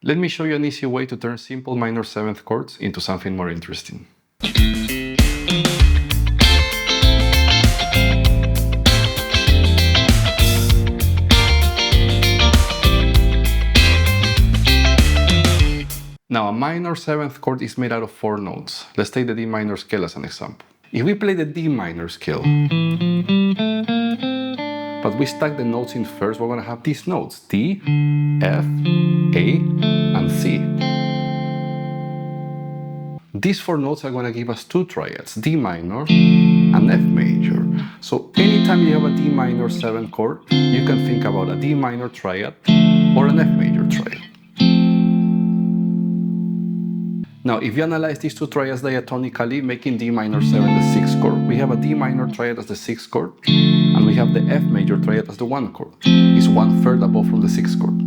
Let me show you an easy way to turn simple minor seventh chords into something more interesting. Now, a minor seventh chord is made out of 4 notes. Let's take the D minor scale as an example. If we play the D minor scale, but we stack the notes in first, we're going to have these notes: D, F, A, and C. These 4 notes are going to give us 2 triads, D minor and F major. So anytime you have a D minor 7 chord, you can think about a D minor triad or an F major triad. Now, if you analyze these 2 triads diatonically, making D minor 7 the 6th chord, we have a D minor triad as the 6th chord, and we have the F major triad as the 1 chord. It's 1/3 above from the 6th chord.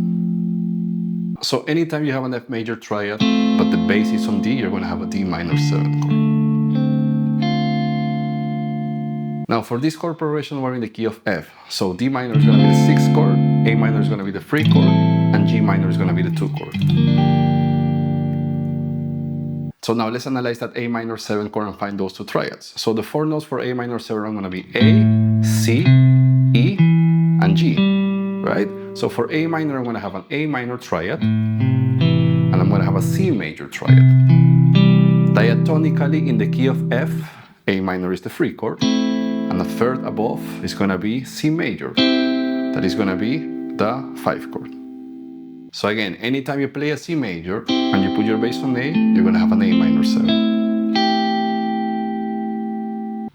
So anytime you have an F major triad, but the bass is on D, you're going to have a D minor 7 chord. Now, for this chord progression, we're in the key of F. So D minor is going to be the 6th chord, A minor is going to be the 3rd chord, and G minor is going to be the 2 chord. So now let's analyze that A minor 7 chord and find those 2 triads. So the 4 notes for A minor 7 are going to be A, C, E, and G, right? So for A minor, I'm going to have an A minor triad, and I'm going to have a C major triad. Diatonically, in the key of F, A minor is the 3rd chord, and a 3rd above is going to be C major. That is going to be the 5th chord. So again, anytime you play a C major and you put your bass on A, you're going to have an A minor 7.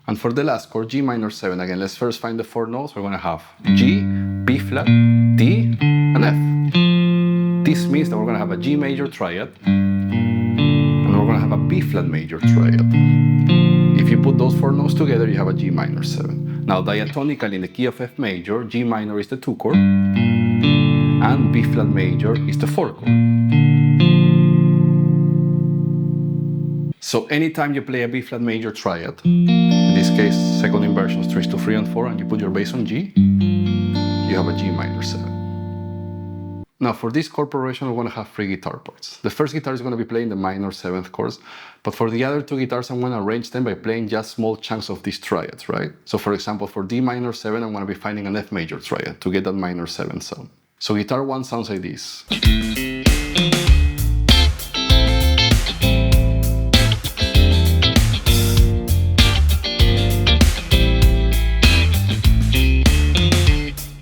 And for the last chord, G minor 7, again, let's first find the 4 notes. We're going to have G, B flat, D, and F. This means that we're going to have a G major triad, and we're going to have a B flat major triad. If you put those 4 notes together, you have a G minor 7. Now, diatonically in the key of F major, G minor is the 2 chord, and B flat major is the 4 chord. So anytime you play a B flat major triad, in this case second inversions 3 to 3 and 4, and you put your bass on G, you have a G minor 7. Now for this chord progression, we're going to have 3 guitar parts. The first guitar is going to be playing the minor 7th chords, but for the other 2 guitars, I'm going to arrange them by playing just small chunks of these triads, right? So for example, for D minor 7, I'm going to be finding an F major triad to get that minor 7 sound. So guitar 1 sounds like this.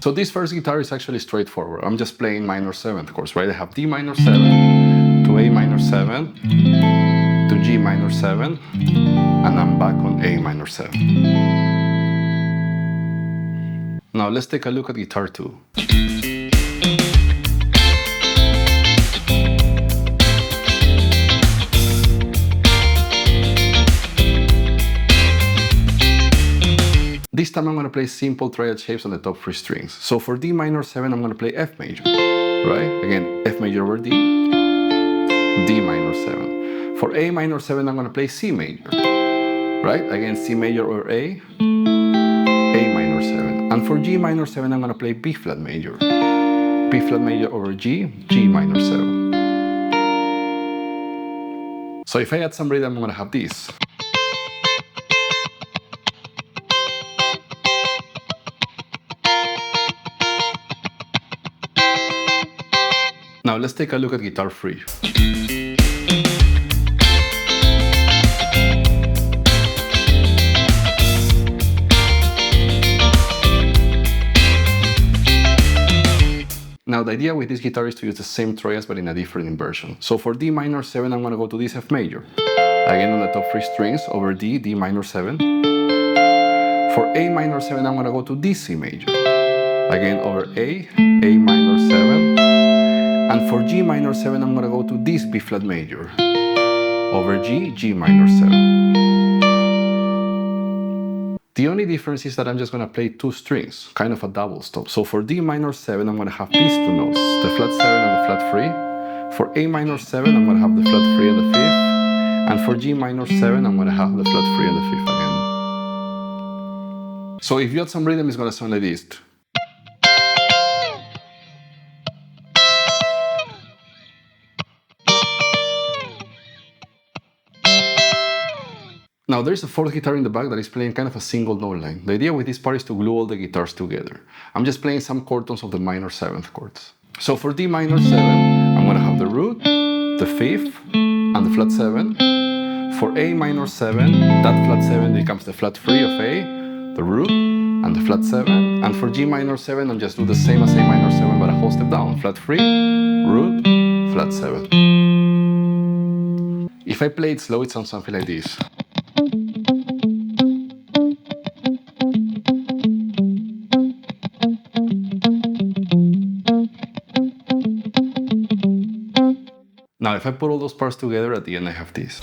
So this first guitar is actually straightforward. I'm just playing minor 7th chords, right? I have D minor 7 to A minor 7 to G minor 7, and I'm back on A minor 7. Now let's take a look at guitar 2. This time I'm going to play simple triad shapes on the top 3 strings. So for D minor 7, I'm going to play F major, right? Again, F major over D, D minor 7. For A minor 7, I'm going to play C major, right? Again, C major over A, A minor 7. And for G minor 7, I'm going to play B flat major, B flat major over G, G minor 7. So if I add some rhythm, I'm going to have this. Now let's take a look at guitar 3. Now the idea with this guitar is to use the same triads but in a different inversion. So for D minor 7, I'm going to go to this F major. Again on the top 3 strings over D, D minor 7. For A minor 7, I'm going to go to D C major. Again over A, A minor 7. And for G minor 7, I'm going to go to this B flat major over G, G minor 7. The only difference is that I'm just going to play 2 strings, kind of a double stop. So for D minor 7, I'm going to have these 2 notes, the flat 7 and the flat 3. For A minor 7, I'm going to have the flat 3 and the 5th. And for G minor 7, I'm going to have the flat 3 and the 5th again. So if you add some rhythm, it's going to sound like this. Now there's a fourth guitar in the back that is playing kind of a single note line. The idea with this part is to glue all the guitars together. I'm just playing some chord tones of the minor seventh chords. So for D minor 7, I'm gonna have the root, the fifth, and the flat 7. For A minor 7, that flat 7 becomes the flat 3 of A, the root, and the flat 7. And for G minor 7, I'll just do the same as A minor 7, but a whole step down. Flat 3, root, flat 7. If I play it slow, it sounds something like this. Now, if I put all those parts together, at the end I have this.